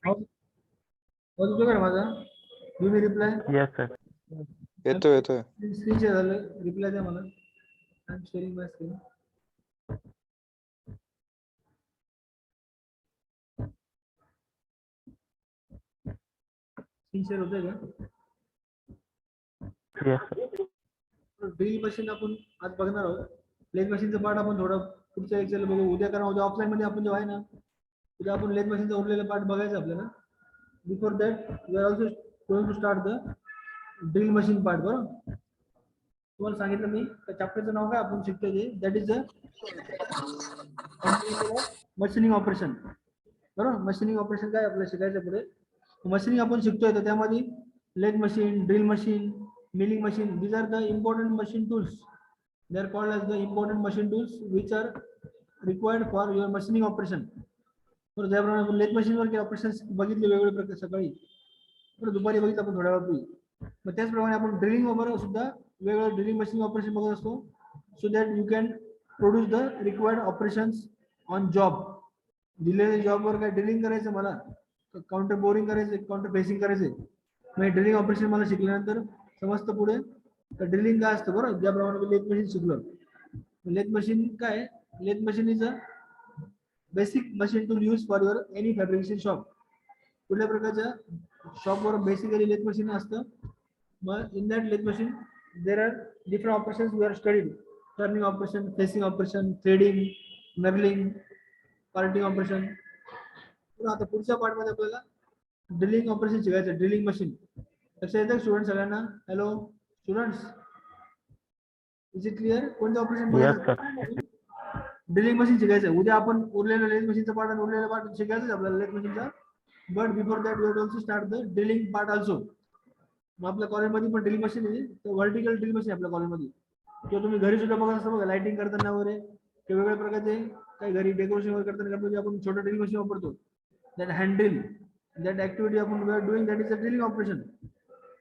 आवाज येतो का रे माझा? Give me reply. Yes, sir. येतोय. स्क्रीन शेअर झालं, रिप्लाय द्या मला. I am sharing my screen. Screen share होतंय का? Yes, sir. ड्रिल मशीन आपण आज बघणार आहोत. लेथ मशीनचं पार्ट आपण थोडं पुढच्या लेक्चरला बघू. उद्या कारण उद्या ऑफलाईन मध्ये आपण जेव्हा आहे ना, उद्या आपण लेथ मशीनचा उरलेला पार्ट बघायचा आपल्याला. Before that we are also going to start the drill machine part. बरोबर, तुम्हाला सांगितलं मी त्या चॅप्टरचं नाव काय आपण शिकतोय ते, that is the machining operation. बरोबर, मशीनिंग ऑपरेशन काय आपल्याला शिकायचं पुढे. मशीनिंग आपण शिकतोय तर त्यामध्ये lathe machine, drill machine, milling machine, these are the important machine tools. They are called as the important machine tools which are required for your machining operation. तर ज्याप्रमाणे आपण लेथ मशीनवर काही ऑपरेशन्स बघितले वेगवेगळे प्रकार सकाळी, तर दुपारी बघितलं आपण थोड्या वेळापूर्वी. मग त्याचप्रमाणे आपण ड्रिलिंग वगैरे सुद्धा वेगवेगळं ड्रिलिंग मशीन ऑपरेशन बघत असतो, so that you can produce the required operations on job. दिलेल्या जॉबवर काय ड्रिलिंग करायचं मला, काउंटर बोरिंग करायचं, काउंटर फेसिंग करायचं, मग ड्रिलिंग ऑपरेशन मला शिकल्यानंतर समजतं पुढे ड्रिलिंग काय असतं. बरोबर, ज्याप्रमाणे लेथ मशीन शिकलो. लेथ मशीन काय, lathe machine is a basic machine to use for your any fabrication shop. कुठल्या प्रकारच्या शॉपवर बेसिकली लेथ मशीन असतं. मग in that lathe machine there are different operations we are studied. Turning operation, facing operation, threading, knurling, parting operation. आता पुढच्या part मध्ये आपल्याला drilling operation शिकायचं. ड्रिलिंग मशीन लक्षात येतं स्टुडंट सगळ्यांना? Hello students, is it clear? कोणतं operation Yes, sir. Drilling machine शिकायचं. उद्या आपण उरलेलं लेथ मशीनचा पार्ट आणि उरलेला पार्ट शिकायचं आपल्याला लेथ मशीनचा. But before that we have also start the drilling part also. मग आपल्या कॉलेजमध्ये पण ड्रिलिंग मशीन आहे, तर व्हर्टिकल ड्रिल मशीन आपल्या कॉलेजमध्ये, किंवा तुम्ही घरी सुद्धा बघत असता बघा, लाइटिंग करताना वगैरे किंवा वेगवेगळ्या प्रकारचे काही घरी डेकोरेशन वगैरे करताना आपण छोटं ड्रिल मशीन वापरतो. That hand drill, that activity आपण we are doing, that is a drilling operation.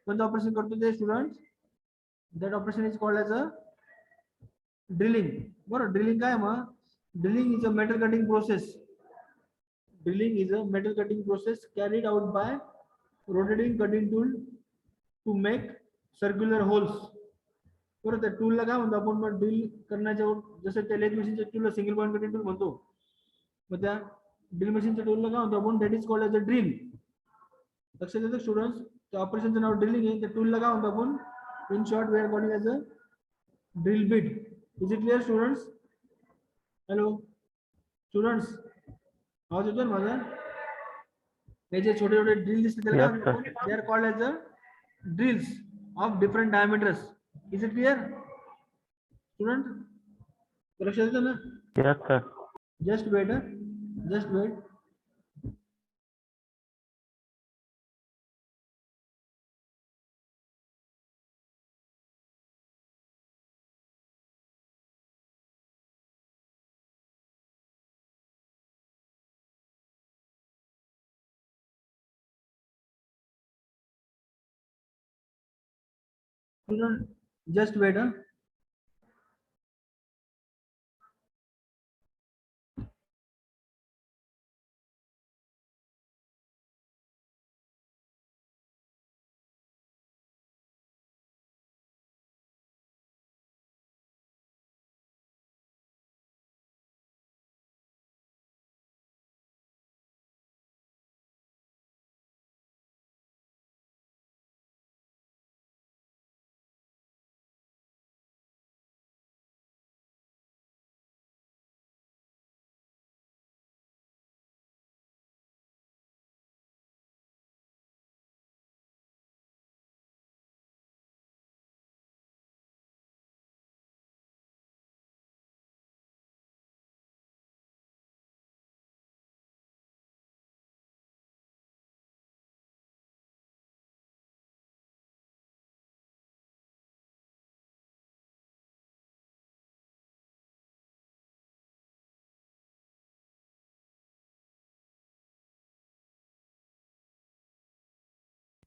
कोणतं ऑपरेशन करतो ते student? That operation is called as a drilling. बरोबर, ड्रिलिंग काय मग? Drilling is a metal cutting process. Drilling is a metal cutting process carried out by rotating cutting tool to make circular holes. बरोबर, त्या टूलला काय म्हणतो आपण? मग ड्रिल करण्याच्या, जसं त्या लेथ मशीनच्या टूलला सिंगल पॉईंट कटिंग टूल म्हणतो, मग त्या ड्रिल मशीनच्या टूलला काय म्हणतो आपण? That is called as a drill. लक्षात येतं स्टुडंट्स? त्या ऑपरेशनचं नाव ड्रिलिंग आहे. त्या टूलला काय म्हणतो आपण? In short we are calling as a drill bit. Is it clear students? Hello students, आवाज येतोय माझा? हे जे छोटे छोटे ड्रिल दिसते त्याला काय Yes, म्हणतो? sir. They are called as a drills of different diameters. Is it clear student? लक्षात येतं ना? Yes, sir. Just wait, just wait. Just wait.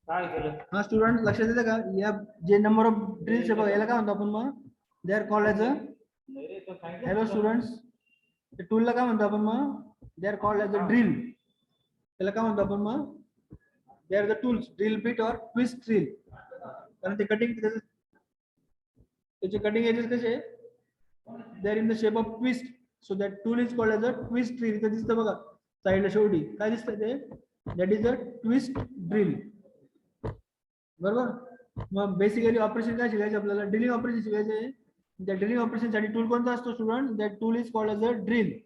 हा स्टुडंट, लक्षात येतं का? या जे नंबर ऑफ ड्रिल्स आहे बघा, याला काय म्हणतो आपण? मग they are called as a, hello students, टूलला काय म्हणतो आपण? मग they are called as a drill. त्याला काय म्हणतो आपण मग, they are the tools, drill bit और ट्विस्ट ड्रिल. कारण ते कटिंग, त्याचे कटिंग एजेस कसे, they are in the shape of twist, so that tool is called as a twist drill. इथं दिसतं बघा साईडला शेवटी काय दिसतं ते, that is a twist drill. बरोबर. मग बेसिकली ऑपरेशन काय शिकायचं आपल्याला, ड्रिलिंग ऑपरेशन शिकायचं आहे. त्या ड्रिलिंग ऑपरेशन साठी टूल कोणता असतो student, that tool is called as a drill,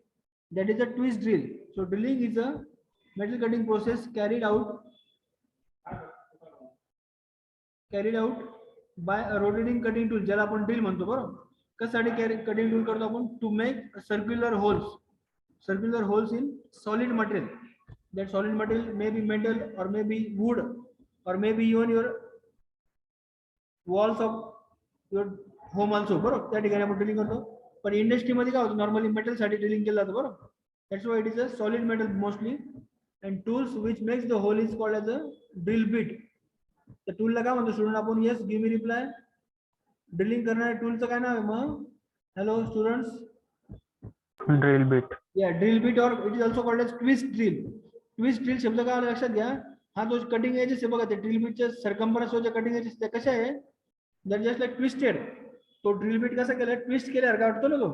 that is a twist drill. So drilling is a metal cutting process carried out by a rotating cutting tool, ज्याला आपण drill म्हणतो. बरोबर. कशासाठी cutting tool करतो आपण, to make circular holes in solid material. that solid material may be metal or may be wood or may be even your walls of your home also. बरोबर. त्या ठिकाणी आपण ड्रिलिंग करतो. पण इंडस्ट्रीमध्ये काय होतं, नॉर्मली मेटल साठी ड्रिलिंग केलं जातं. बरोबर. That's why it is a solid metal mostly. and tools which makes the hole is called as a drill bit. त्या टूलला काय म्हणतो स्टुडंट आपण, yes give me reply. Drilling करणाऱ्या टूलचं काय नाव आहे मग, हॅलो स्टुडंट्स, ड्रिल बिट. या drill bit or it is also called as twist drill. Twist drill शब्द काय लक्षात घ्या, हा जो कटिंग एजेस आहे बघा, ते ड्रिल बिटच्या सरकम्फरन्स जे कटिंग एजेस ते कशा आहे, दॅट जस्ट लाईक ट्विस्टेड. तो ड्रिल बिट कसा केला, ट्विस्ट केल्यावर काय वाटतो ना तो.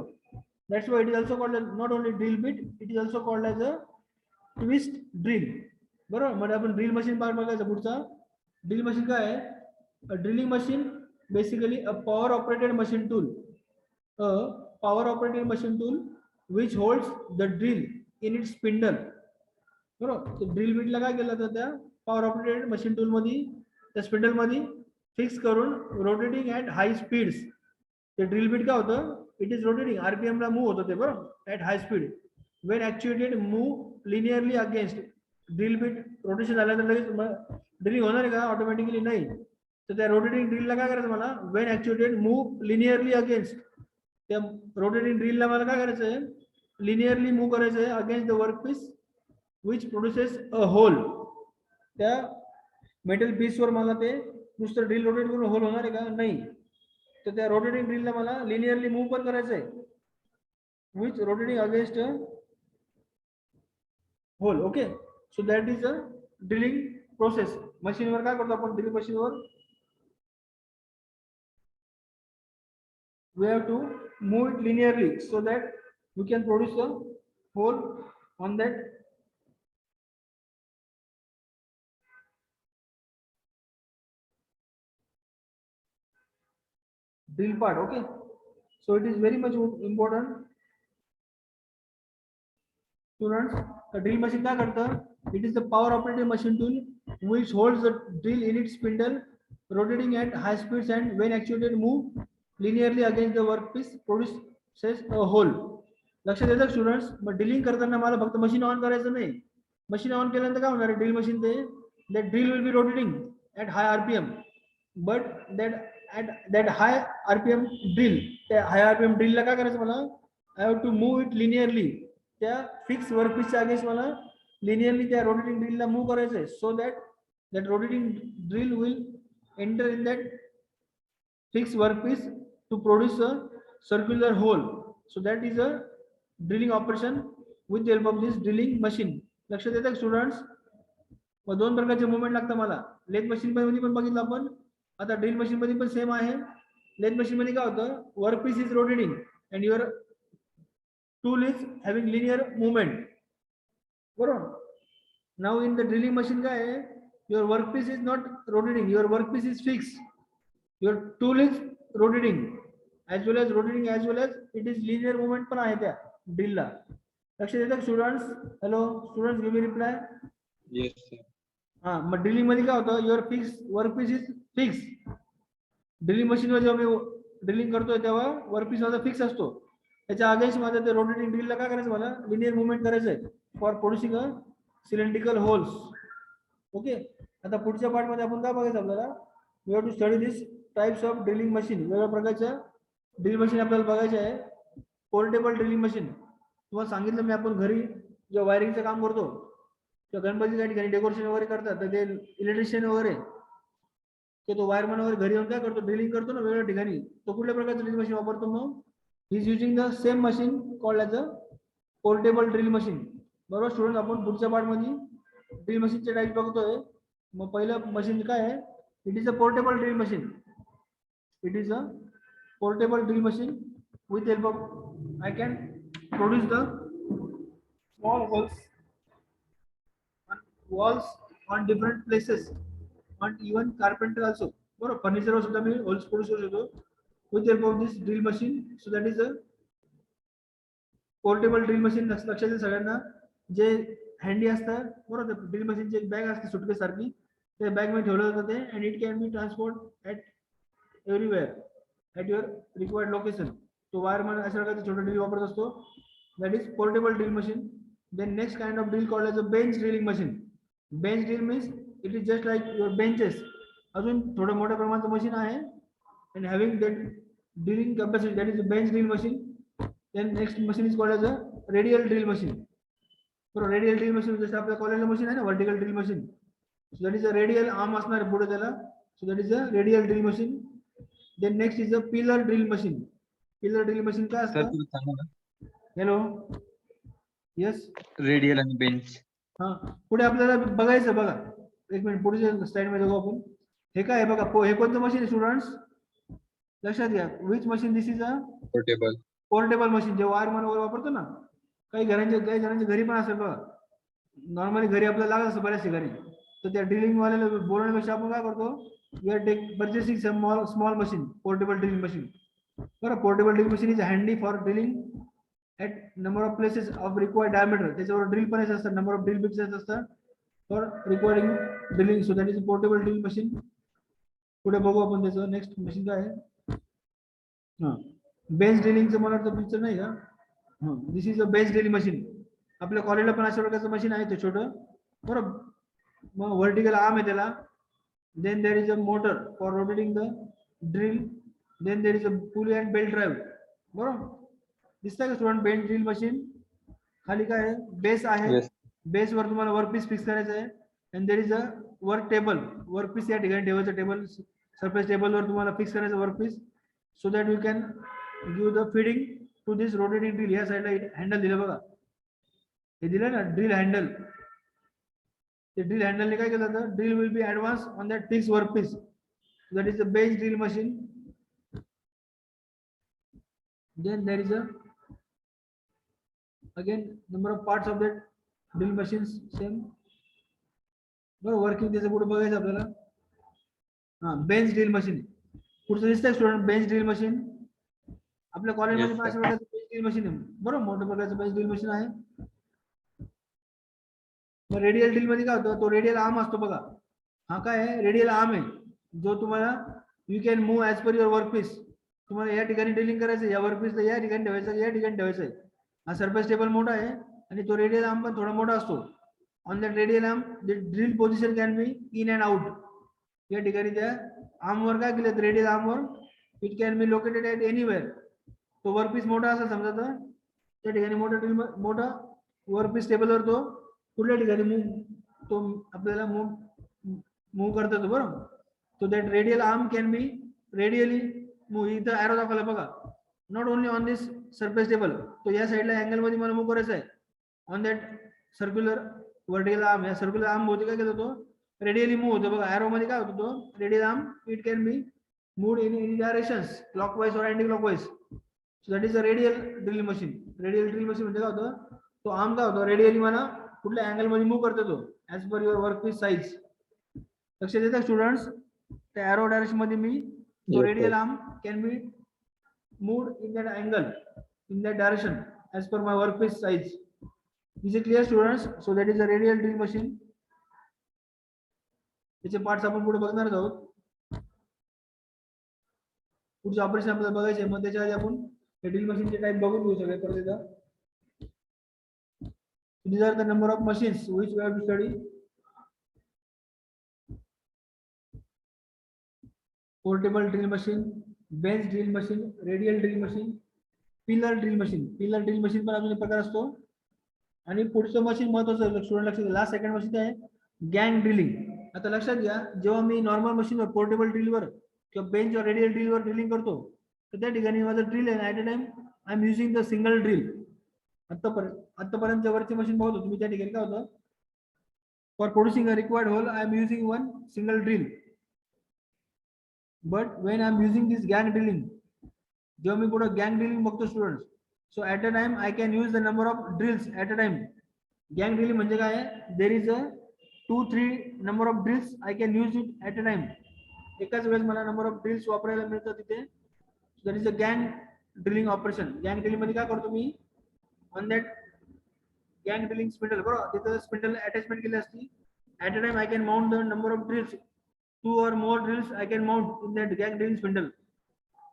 That's why it is also called not only drill bit, it is also called as a twist drill. बरोबर. म्हणजे आपण ड्रिल मशीन पार्ट बघायचा पुढचा. ड्रिल मशीन काय आहे, drilling machine basically a power operated machine tool, which holds the drill in it spindle. बरोबर. Drill बिटला काय केलं तर त्या पॉवर ऑपरेटेड मशीन टूल मध्ये, त्या स्पिंडल मध्ये फिक्स करून रोटेटिंग ऍट हाय स्पीड्स. ते ड्रिल बिट काय होतं, इट इज रोटेटिंग, आरपीएम ला मूव्ह होतं ते. बरोबर. At high speed when actuated move linearly against. Drill bit rotation झाल्यानंतर लगेच ड्रिलिंग होणार आहे का ऑटोमॅटिकली, नाही. तर त्या रोटेटिंग ड्रिलला काय करायचं मला, when actuated move linearly against. त्या रोटेटिंग ड्रिलला मला काय करायचं आहे, लिनियरली मूव्ह करायचं आहे against the workpiece which produces a whole. त्या मेटल पीसवर मला ते नुसतं ड्रिल रोटेट करून होल होणार आहे का, नाही. तर त्या रोटेटिंग ड्रिलला मला लिनियरली मूव्ह पण करायचं आहे, which rotating against hole. Okay. So that is a drilling process. मशीनवर काय करतो आपण, ड्रिलिंग मशीनवर we have to move it linearly so that we can produce a hole on that drill part. Okay. So it is very much important. Students, the drill machine क्या करता है? It is the power operated machine tool which holds the drill in its spindle, rotating at high speeds and when actuated move linearly against the workpiece produces a hole. लक्षात येतं students. मग drilling करताना मला फक्त machine on करायचं नाही. Machine on केल्यानंतर काय होणार आहे, ड्रिल मशीन ते that drill will be rotating at high RPM, but that high RPM drill, त्या high RPM drill ला काय करायचं मला, I have to move it linearly. त्या फिक्स वर्कपीसच्या अगेन्स्ट मला लिनियरली त्या रोटेटिंग ड्रिलला मूव्ह करायचं आहे, so that rotating drill will enter in that fix workpiece to produce a circular hole. So that is a drilling operation with the help of this drilling machine. लक्षात येतं students. मग दोन प्रकारचे movement लागतं मला. Lathe machine मध्ये पण बघितलं आपण, आता ड्रिल मशीन मध्ये पण सेम आहे. लेथ मशीन मध्ये काय होतं, workpiece is rotating and your tool is having linear movement. बरोबर. Now in the drilling machine काय आहे, your workpiece is not rotating, your workpiece is fixed, your tool is rotating as well as it is linear movement पण आहे त्या drill ला. लक्षात येतं students. Hello students, give me reply. Yes sir. हा, मग ड्रिलिंग मध्ये काय होतं, your fix workpiece is fix. Drilling machine वर जेव्हा मी ड्रिलिंग करतोय तेव्हा वर्कपीस माझा फिक्स असतो. त्याच्या अगेन्स्ट माझं ते रोटेटिंग ड्रिलला काय करायचं, मला लिनियर मुवमेंट करायचं आहे for producing a cylindrical holes. Okay. आता पुढच्या पार्ट मध्ये आपण काय बघायचं आपल्याला, we have to study this types of drilling machine. वेगवेगळ्या प्रकारच्या ड्रिल मशीन आपल्याला बघायचे आहे. पोर्टेबल ड्रिलिंग मशीन तुम्हाला सांगितलं मी, आपण घरी जेव्हा वायरिंगचं काम करतो किंवा गणपतीच्या ठिकाणी डेकोरेशन वगैरे करतात, तर ते इलेक्ट्रिशियन वगैरे की तो वायरमन वगैरे घरी येऊन काय करतो, ड्रिलिंग करतो ना वेगवेगळ्या ठिकाणी, तो कुठल्या प्रकारचं ड्रिलिंग मशीन वापरतो, मग he is using the same machine called as a portable drill machine. बरोबर स्टुडंट. आपण पुढच्या पार्ट मध्ये ड्रिल मशीनचे टाईप बघतोय. मग पहिलं मशीन काय आहे? It is a portable drill machine. It is a portable drill machine. With help of I can produce the small walls on different places, and even carpenter also. बरोबर, furniture सुद्धा मी holes produce करू शकतो with help of this drill machine. So that is a portable drill machine. लक्षात येईल सगळ्यांना. जे हँडी असतं बरोबर, ड्रिल मशीनची एक बॅग असते सुटकेस सारखी, त्या बॅग मध्ये ठेवलं जातं ते, and it can be transport at everywhere at your required location. तो वायरमॅन अशा प्रकारचे छोटे ड्रिल वापरत असतो. That is portable drill machine. Then next kind of drill called as a bench drilling machine. Bench drill means it is just like your benches. अजून थोडं मोठ्या प्रमाणाचं मशीन आहे, and having that drilling capacity, that is a bench drill machine. Then next machine is called as a radial drill machine. So radial drill machine जसं आपल्या कॉलेजला machine आहे ना, vertical drill machine. So that is a radial arm असणार पुढे त्याला. So that is a radial drill machine. Then next is a pillar drill machine. Pillar drill machine काय असतं? Hello. Yes. रेडियल आणि बेंच. हा, पुढे आपल्याला बघायचं बघा. एक मिनिट, पुढच्या स्लाइड मध्ये जाऊ आपण. हे काय आहे बघा, हे कोणतं मशीन आहे स्टुडंट्स? लक्षात घ्या. Which machine this is a portable. Portable machine. जे वायरमॅन वगैरे वापरतो ना, काही जणांच्या घरी पण असेल बघा. नॉर्मली घरी आपल्याला लागत असतं बऱ्याचशा घरी. तर त्या ड्रिलिंग वाल्याला बोलवण्यापेक्षा आपण काय करतो, we are take purchasing small machine, portable drilling machine. बरं, portable drilling machine is handy for drilling at number of places of required diameter. त्याच्यावर ड्रिल पण असतात, नंबर ऑफ ड्रिल बिट्स असतात for requiring drilling. So that is portable drilling machine. पुढे बघू आपण त्याचं next machine काय आहे. हा, बेंच ड्रिलिंगचं मला वाटतं पिक्चर नाही का. हा, this is a bench drilling machine. आपल्या कॉलेजला पण अशा प्रकारचं मशीन आहे ते छोटं बरोबर. मग व्हर्टिकल आर्म आहे त्याला. Then there is a motor for rotating the drill. Then there is a pulley and belt drive. बरोबर, दिसतंय का स्टुडंट? बेंच ड्रिल मशीन खाली काय आहे, बेस आहे. बेस वर तुम्हाला वर्कपीस फिक्स करायचं आहे. And there is a work table. Workpiece या ठिकाणी ठेवायचं. टेबल सरफेस टेबलवर तुम्हाला फिक्स करायचं workpiece. So that you can give the feeding to this rotating drill. या साईडला हँडल दिलं बघा, हे दिलं ना ड्रिल हँडल. ते ड्रिल हँडलने काय केलं जातं, drill will be advance on that fix workpiece. That is a bench drill machine. Then there is a again number of parts of that drill machines same. बरं, वर्किंग त्याचं पुढे बघायचं आपल्याला. हा, बेंच ड्रिल मशीन पुढचं दिसतंय student. Bench drill machine आपल्या कॉलेजमध्ये पण अशा प्रकारचं बेंच ड्रिल मशीन आहे बरोबर, मोठ्या प्रकारचं बेंच ड्रिल मशीन आहे. मग रेडियल ड्रिल मध्ये काय होतं, तो रेडियल आर्म असतो बघा. हा काय आहे, रेडियल आर्म आहे जो तुम्हाला you can move as per your workpiece. तुम्हाला या ठिकाणी ड्रिलिंग करायचं, या वर्कपीसला या ठिकाणी ठेवायचं, या ठिकाणी ठेवायचं आहे. हा सरफेस टेबल मोठा आहे आणि तो रेडियल आर्म पण थोडा मोठा असतो. On that radial arm the drill position can be in and out. या ठिकाणी त्या आर्मवर काय केलं, रेडियल आर्मवर it can be located at anywhere. तो वर्कपीस मोठा असेल समजा तर त्या ठिकाणी मोठा वर्कपीस टेबलवर तो कुठल्या ठिकाणी तो आपल्याला मूव्ह करता येतो बरोबर. So that radial arm can be radially move. इथं ॲरो दाखवला बघा. Not only on this surface table, तो या साईडला अँगल मध्ये मला मूव्ह करायचा आहे. On that circular vertical arm, या सर्क्युलर आर्म होते काय केलं, तो रेडियली मूव्ह होतो बघा. ॲरो मध्ये काय होतो, तो radial arm it can be move in any directions, clockwise or anti clockwise. So that is a radial drill machine. Radial drill machine म्हणजे काय होतं, तो आर्म काय होतो, रेडियली मला कुठल्या अँगल मध्ये मूव्ह करतो तो as per your workpiece size. लक्षात येतं स्टुडंट्स? त्या ॲरो डायरेक्शन मध्ये मी तो radial arm can be moved in that angle, in that direction as per my workpiece size. Is it clear students? So that is a radial drill machine. त्याचे parts आपण पुढे बघणार आहोत. पुढचे operation आपल्याला बघायचे, मग त्याच्या आधी आपण हे ड्रिल मशीनचे टाइप बघून घेऊ सगळे परत एकदा. These are the number of machines which we have to study. Portable drill machine, bench drill machine, radial drill machine, pillar drill machine. Pillar drill machine पण अजून एक प्रकार असतो. आणि पुढचं मशीन महत्वाचं स्टुडंट लक्षात घ्या, लास्ट सेकंड मशीन आहे गॅंग ड्रिलिंग. आता लक्षात घ्या, जेव्हा मी नॉर्मल मशीनवर पोर्टेबल ड्रिलवर किंवा बेंच वर रेडियल ड्रिलवर ड्रिलिंग करतो, तर त्या ठिकाणी माझं ड्रिल आहे at a time I am using the single drill. आतापर्यंत वरची मशीन बघतो तुम्ही, त्या ठिकाणी काय होतं, For producing a required hole, I am using one single drill. But when I am using this gang drilling, जेव्हा मी पुढे gang drilling बघतो students, so at a time I can use the number of drills at a time. Gang drilling म्हणजे काय आहे? There is a 2-3 number of drills I can use it at a time. एकाच वेळेस मला number of drills वापरायला मिळतात तिथे. That is a gang drilling operation. Gang drilling मध्ये काय करतो मी? On that gang drilling spindle, बरोबर, तिथे spindle attachment केली असती. At a time I can mount the number of drills. 2 or more drills I can mount in that gang drilling spindle.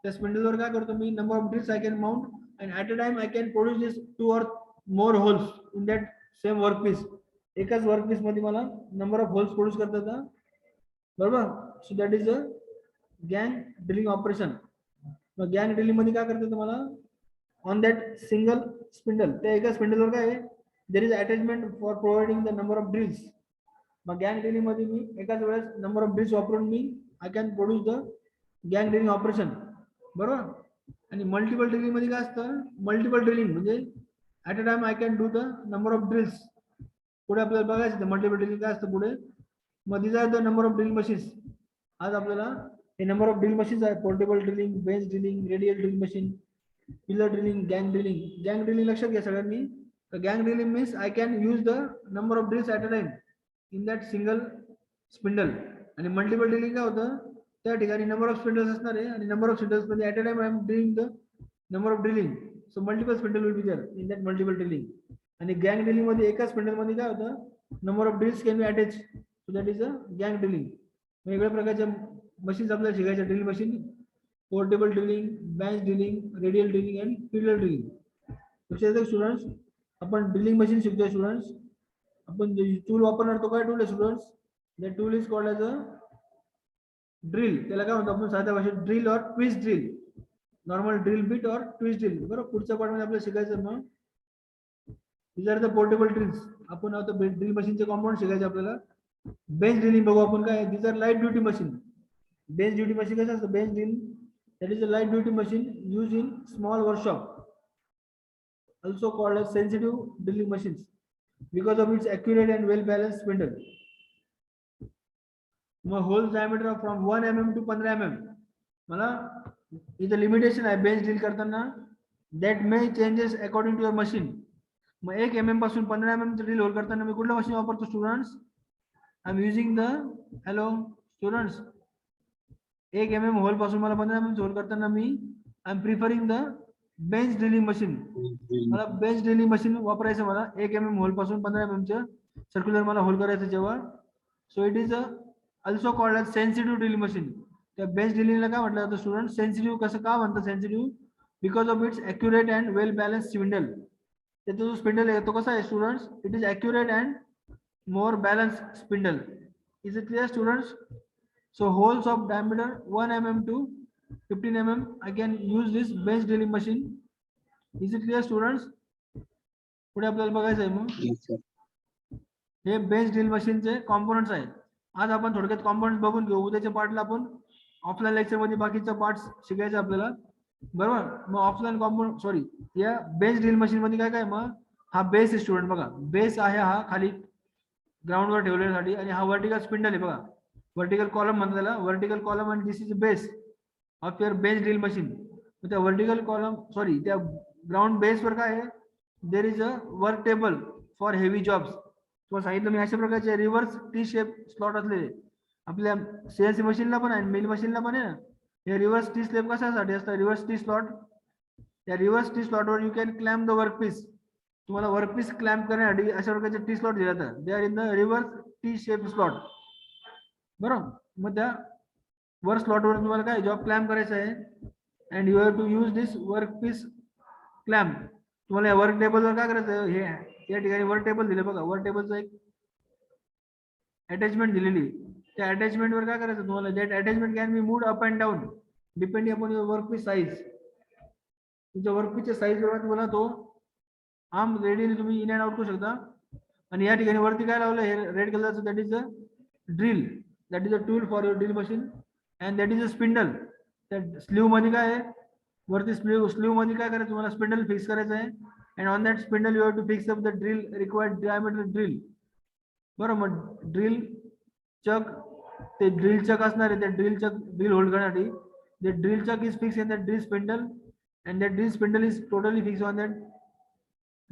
त्या spindle वर काय करतो मी? Number of drills I can mount, and at a time I can produce this 2 or more holes in that same workpiece. एकाच workpiece मध्ये मला number of holes produce करता येतात, बरोबर. So that is a gang drilling operation. मग gang drilling मध्ये काय करता येतं मला? On that single spindle, त्या एका spindle वर काय आहे? There is attachment for providing the number of drills. मग गॅंग ड्रिलिंग मध्ये मी एकाच वेळेस नंबर ऑफ ड्रिल्स वापरून मी I can produce the gang drilling operation, बरोबर. आणि मल्टिपल ड्रिलिंग मध्ये काय असतं? मल्टिपल ड्रिलिंग म्हणजे at a time I can do the number of drills. पुढे आपल्याला बघायचं मल्टिपल ड्रिलिंग काय असतं पुढे. मग this are the number of drill machines. आज आपल्याला हे नंबर ऑफ ड्रिल मशीन्स आहे. Portable drilling, bench drilling, radial drilling machine, pillar drilling, gang drilling. Gang drilling लक्षात घ्या सगळ्यांनी. Gang drilling means I can use the number of drills at a time in that single spindle. आणि multiple drilling काय होतं? त्या ठिकाणी number of spindles असणार आहे आणि नंबर ऑफ स्पिंडल्स मध्ये at a time I am doing the number of drilling. So multiple spindle will be there in that multiple drilling. आणि गॅंग ड्रिलिंग मध्ये एका स्पिंडल मध्ये काय होतं? Number of drills can be attach. So that is a gang drilling. वेगवेगळ्या प्रकारच्या machines आपल्याला शिकायच्या. Drill machine, portable drilling, bench drilling, radial drilling आणि पिलर ड्रिलिंग. लक्षात स्टुडंट्स, आपण ड्रिलिंग मशीन शिकतोय स्टुडंट्स. आपण टूल वापरणार तो काय टूल आहे students? The tool is called as a drill. त्याला काय म्हणतो आपण साध्या भाषेत? ड्रिल और twist drill. Normal drill bit और ट्विस्ट ड्रिल, बरोबर. पुढच्या पार्ट मध्ये आपल्याला शिकायचं मग these are the portable drills. आपण आता ड्रिल मशीनचे कॉम्पोनंट शिकायचे आपल्याला. बेंच ड्रिलिंग बघू आपण काय. these are light duty machine. Bench duty machine कसं असतं? Bench drill that is a light duty machine used in small workshop, also called as sensitive drilling machines because of its accurate and well balanced spindle. Hole diameter from 1 mm to 15 mm. मला इथं limitation आहे bench drill करताना. that may changes according to your machine. मग 1 mm पासून 15 mm drill hole करताना मी कुठलं machine वापरतो students? I am using the, hello students, 1 mm hole पासून मला 15 mm होल करताना मी I am preferring the bench drilling machine. मला बेंच ड्रिलिंग मशीन वापरायचं. मला 1 mm होल पासून 15 mm चं सर्क्युलर मला होल करायचं जेव्हा. So it is also called as sensitive drilling machine. त्या बेंच ड्रिलिंगला काय म्हटलं जातं स्टुडंट? सेन्सिटिव्ह. कसं का म्हणतात sensitive? Because of its accurate and well balance spindle. त्याचा जो स्पिंडल आहे तो कसा आहे students? It is accurate and more balance spindle. Is it clear students? So holes of diameter 1 mm to 15 mm I can use this bench drilling machine. Is it clear students? पुढे आपल्याला बघायचं आहे मग हे बेंच ड्रिल मशीनचे components आहेत. आज आपण थोडक्यात कॉम्पोनंट्स बघून घेऊ. उद्याच्या पार्टला आपण ऑफलाईन लेक्चर मध्ये बाकीचा पार्ट्स शिकायचे आपल्याला, बरोबर. मग ऑफलाईन कॉम्पोनंट सॉरी या बेंच ड्रिल मशीन मध्ये काय काय? मग हा बेस आहे स्टुडंट, बघा बेस आहे हा खाली ग्राउंडवर ठेवण्यासाठी, आणि हा वर्टिकल स्पिंडल आहे बघा. वर्टिकल कॉलम म्हणतात त्याला, वर्टिकल कॉलम, आणि this is base of your bench drill machine. त्या वर्टिकल कॉलम सॉरी त्या ग्राउंड बेस वर काय आहे? There is a work table for heavy jobs. तुम्हाला सांगितलं मी अशा प्रकारचे रिव्हर्स टी शेप स्लॉट असलेले आपल्या सीएनसी मशीनला पण आहे, मिल मशीनला पण आहे ना. हे रिव्हर्स टी स्लेप कशासाठी असतं? Reverse T slot. त्या रिव्हर्स टी स्लॉट वर you can clamp the work piece. तुम्हाला वर्क पीस क्लॅम्प करण्यासाठी अशा प्रकारचे टी स्लॉट दिले जातात. They are in the reverse T shape slot, बरोबर. मग त्या वर स्लॉट वर तुम्हाला काय जॉब क्लॅम्प करायचा आहे, and you have to use this work piece clamp. तुम्हाला या वर्क टेबलवर काय करायचं? हे या ठिकाणी वर्क टेबल दिले बघा. वर्क टेबलचं एक अटॅचमेंट दिलेली. त्या अटॅचमेंट वर काय करायचं तुम्हाला? That attachment can be moved up and down depending upon your work piece size. तुमच्या वर्क पीसच्या साईज वर तुम्हाला तो आर्म रेडीली तुम्ही इन अँड आउट करू शकता. आणि या ठिकाणी वरती काय लावलं? हे रेड कलरचं, that is a drill. That is a tool for your drill machine, and that is a spindle. त्या स्लीव मध्ये काय आहे? वरती स्लीव मध्ये काय करायचं तुम्हाला? स्पिंडल फिक्स करायचं आहे. And on that spindle you have to fix up the drill required diameter drill. बरं, मग ड्रिल चक, ते ड्रिल चक असणार आहे, त्या ड्रिल चक ड्रिल होल्ड करण्यासाठी the drill chuck is fixed in the drill spindle and that drill spindle is totally fixed on that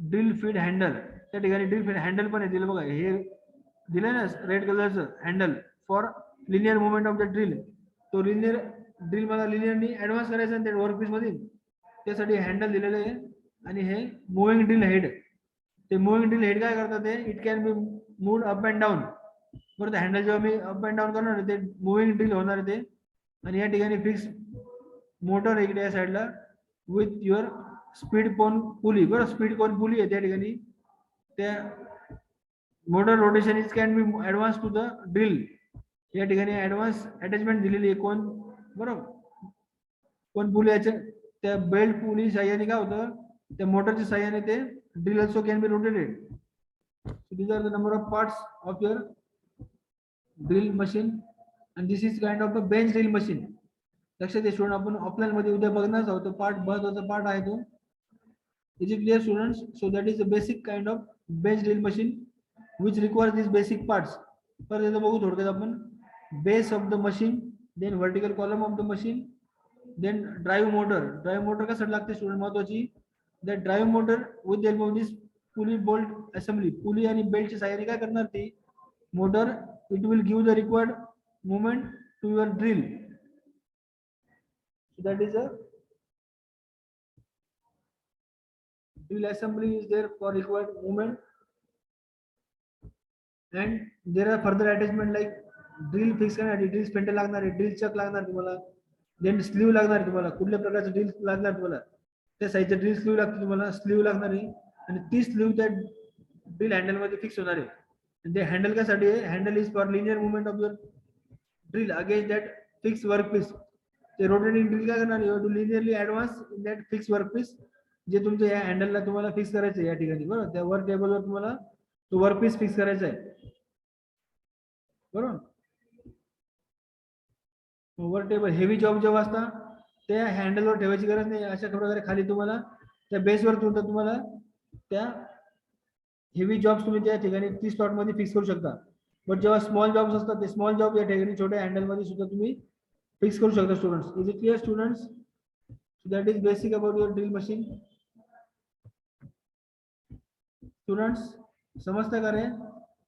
drill feed handle. त्या ठिकाणी drill feed handle पण आहे दिलं बघा, हे दिलंय ना रेड कलरचं handle for linear movement of the drill. तो लिनियर ड्रिल मला लिनियरनी ऍडव्हान्स करायचं आहे त्या वर्कपीस मध्ये, त्यासाठी हँडल दिलेलं आहे. आणि हे मुव्हिंग ड्रिल हेड, ते मुव्हिंग ड्रिल हेड काय करतात ते it can be moved up and down. बरं, ते हँडल जेव्हा मी अप अँड डाऊन करणार ते मुव्हिंग ड्रिल होणार आहे ते. आणि या ठिकाणी फिक्स मोटर इकडे या साईडला with your speed cone pulley. बरं, स्पीड कोन पुली आहे त्या ठिकाणी, त्या motor rotation is can be advance to the drill. या ठिकाणी ऍडव्हान्स अटॅचमेंट दिलेली आहे कोण, बरोबर, कोण पुली याच्या त्या बेल्ट पुली साह्याने काय होतं, त्या मोटरच्या साह्याने ते drill also can be rotated. These are the number of parts of your drill machine and this is kind of a bench drill machine. लक्षात घ्या स्टुडंट, आपण ऑफलाईन मध्ये उद्या बघणार आहोत, तो पार्ट महत्वाचा पार्ट आहे तो. Is it clear students? So that is a basic kind of bench drill machine which requires this basic parts. तर त्याचं बघू थोडक्यात आपण. Base of the machine, then vertical column of the machine, then drive motor. Drive motor कशासाठी लागते student महत्वाची, that drive motor with the help of this pulley bolt assembly. Pulley आणि बेल्टच्या सहाय्याने काय करणार ती motor, it will give the required movement to your drill. So that is a drill assembly is there for required movement, and there are further attachment like drill fix करण्यासाठी drill spindle लागणार आहे, drill chuck लागणार तुम्हाला, then sleeve लागणार तुम्हाला, कुठल्या प्रकारचं drill लागणार तुम्हाला, त्या साईजचं drill sleeve लागते तुम्हाला, sleeve लागणार आहे. आणि ती sleeve त्या drill handle मध्ये फिक्स होणार आहे. आणि ते हँडल कशासाठी आहे, handle is for linear movement of your drill against that fixed workpiece. ते रोटेटिंग ड्रिल काय करणार, you to linearly advance in that fix workpiece, जे तुमच्या या हँडलला तुम्हाला फिक्स करायचं आहे या ठिकाणी. बरोबर, त्या वर्क टेबलवर तुम्हाला तो वर्कपीस फिक्स करायचा आहे. बरोबर, वर्क टेबल हेवी जॉब जेव्हा असतात त्या हँडलवर ठेवायची गरज नाही. अशा प्रकारे खाली तुम्हाला त्या बेसवर तुम्हाला त्या हेवी जॉब्स तुम्ही त्या ठिकाणी ती स्लॉट मध्ये फिक्स करू शकता. बट जेव्हा स्मॉल जॉब्स असतात ते स्मॉल जॉब या ठिकाणी छोट्या हँडल मध्ये सुद्धा तुम्ही फिक्स करू शकता students. Is it clear students? So that is basic about your drill machine. Students समजतं का रे?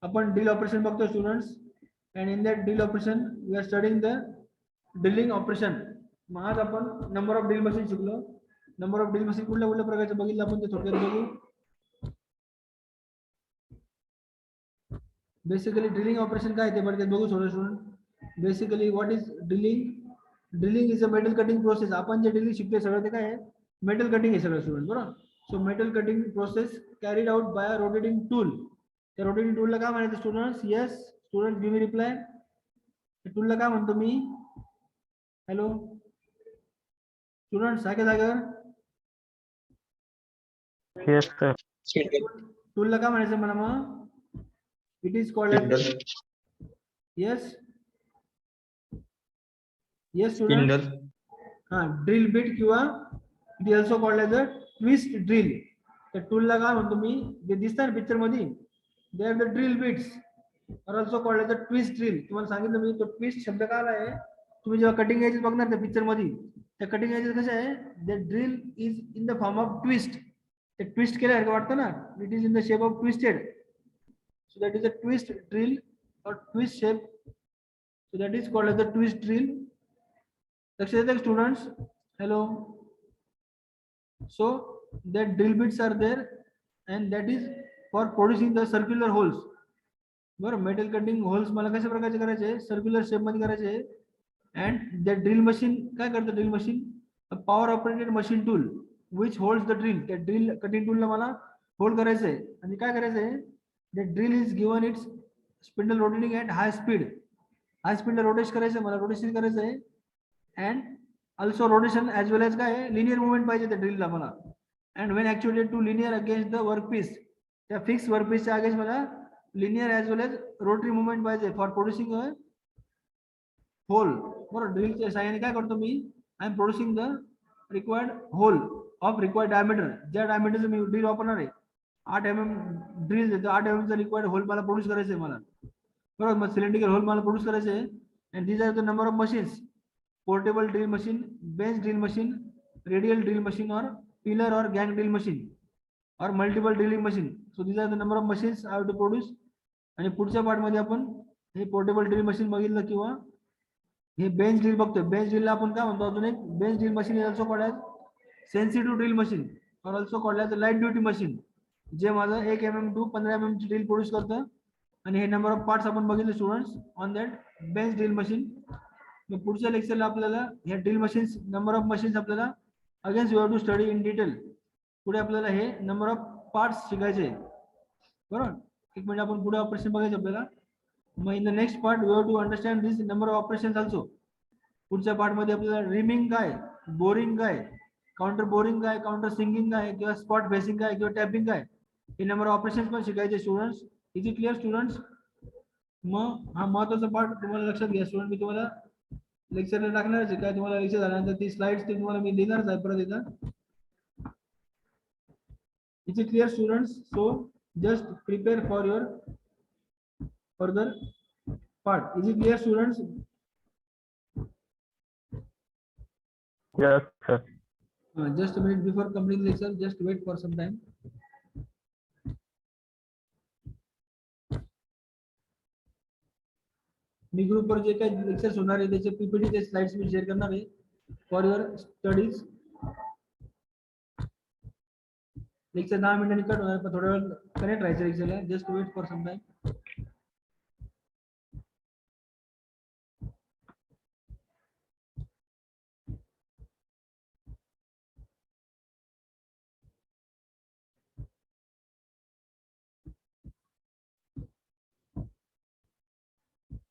आपण ड्रिल ऑपरेशन बघतो students, and in that drill operation we are studying the drilling operation. मग आज आपण नंबर ऑफ ड्रिल मशीन शिकलो. Number of drill machine कुठल्या कुठल्या प्रकारचे बघितलं आपण ते थोडक्यात बघू. बेसिकली ड्रिलिंग ऑपरेशन काय ते थोडक्यात बघू student. Basically what is drilling? Drilling is a metal cutting process. आपण जे ड्रिलिंग शिकतोय सगळं ते काय आहे, मेटल कटिंग आहे सगळं स्टुडंट. बरोबर, so metal cutting process carried out by a rotating tool. त्या रोटेटिंग टूलला काय म्हणायचं students? Yes student, give me reply. टूलला काय म्हणतो मी? हॅलो स्टुडंट, सारख्या जागेवर. Yes sir. टूलला काय म्हणायचं मला मग? It is called yes yes student. हा, ड्रिल बिट किंवा it is also called as a twist drill. त्या टूलला काय म्हणतो मी, जे दिसतात पिक्चर मध्ये they are the drill bits are also called as a twist drill. तुम्हाला सांगितलं मी तो ट्विस्ट शब्द काय आहे. तुम्ही जेव्हा कटिंग एजेस बघणार त्या पिक्चर मध्ये, त्या कटिंग एजेस कशा आहे, the drill is in the form of twist. ते ट्विस्ट केल्यासारखं वाटतं ना, it is in the shape of twisted. So that is a twist drill or twist shape. So that is called as a twist drill. लक्ष देता students? Hello. So that drill bits are there and that is for producing the circular holes. बरं, metal cutting holes मला कशा प्रकारचे करायचे, circular shape मध्ये करायचे. And the drill machine काय करतं, drill machine a power operated machine tool which holds the drill. त्या ड्रिल कटिंग टूलला मला होल्ड करायचं आहे. आणि काय करायचं आहे, the drill is given its spindle rotating at high speed. high speed ला रोटेट करायचं मला, रोटेशन करायचं आहे. and also rotation as well as काय आहे, linear movement पाहिजे त्या ड्रिलला मला. and when actuated to linear against the workpiece, त्या फिक्स वर्कपीस च्या अगेन्स्ट मला linear as well as rotary movement पाहिजे for producing a hole. बरोबर, ड्रिलच्या साहाय्याने काय करतो मी, I am producing the required hole of required diameter. ज्या डायमीटरचं मी ड्रिल वापरणार आहे 8 mm ड्रिल देतो, 8 mm चा रिक्वायर्ड होल मला प्रोड्यूस करायचं आहे मला, बरोबर. मग सिलेंड्रिकल होल मला प्रोड्यूस करायचे आहे. And these are the number of machines, portable drill machine, bench drill machine, radial drill machine और पिलर और गैंग ड्रिल मशीन और multiple drilling machine. So these are the number of machines I have to produce. आणि पुढच्या part मध्ये आपण हे portable drill machine बघितलं किंवा हे बेंच ड्रिल बघतोय. बेंच ड्रिलला आपण काय म्हणतो अजून एक, bench drill machine is also called as sensitive drill machine or also called as light duty machine, जे माझं 1 mm टू 15 mm ची ड्रिल प्रोड्यूस करतं. आणि हे नंबर ऑफ पार्ट्स आपण बघितले students on that bench drill machine. मग पुढच्या लेक्चरला आपल्याला हे drill machines, number of machines आपल्याला against you have to study in detail. पुढे आपल्याला हे नंबर ऑफ पार्ट्स शिकायचे, बरोबर. एक मिनिट, आपण पुढे ऑपरेशन बघायचं आपल्याला. मग in the next part you have to understand this number of operations also. पुढच्या पार्ट मध्ये आपल्याला रिमिंग काय, बोरिंग काय, काउंटर बोरिंग काय, काउंटर सिंगिंग काय, किंवा स्पॉट फेसिंग काय, किंवा टॅपिंग काय, हे नंबर ऑफ ऑपरेशन्स पण शिकायचे students. Is it clear students? मग हा महत्वाचा पार्ट तुम्हाला लक्षात घ्या स्टुडंट. मी तुम्हाला लेक्चरला टाकणार आहे, काय तुम्हाला लेक्चर झाल्यानंतर ती स्लाइड्स ते तुम्हाला मी देणारच आहे परत एकदा. Is it clear students? So just prepare for your further part. Is it clear students? Yes, sir. Just a minute before completing lecture, just wait for some time. मी ग्रुप पर जे काही लेक्चर्स होणार आहे त्याचे पीपीटी ते slides मी share करणार आहे फॉर युअर स्टडीज. लेक्चर 10 मिनिटांनी कट होणार, पण थोड्या वेळ कनेक्ट राहायचं लेक्चरला. Just wait for some time.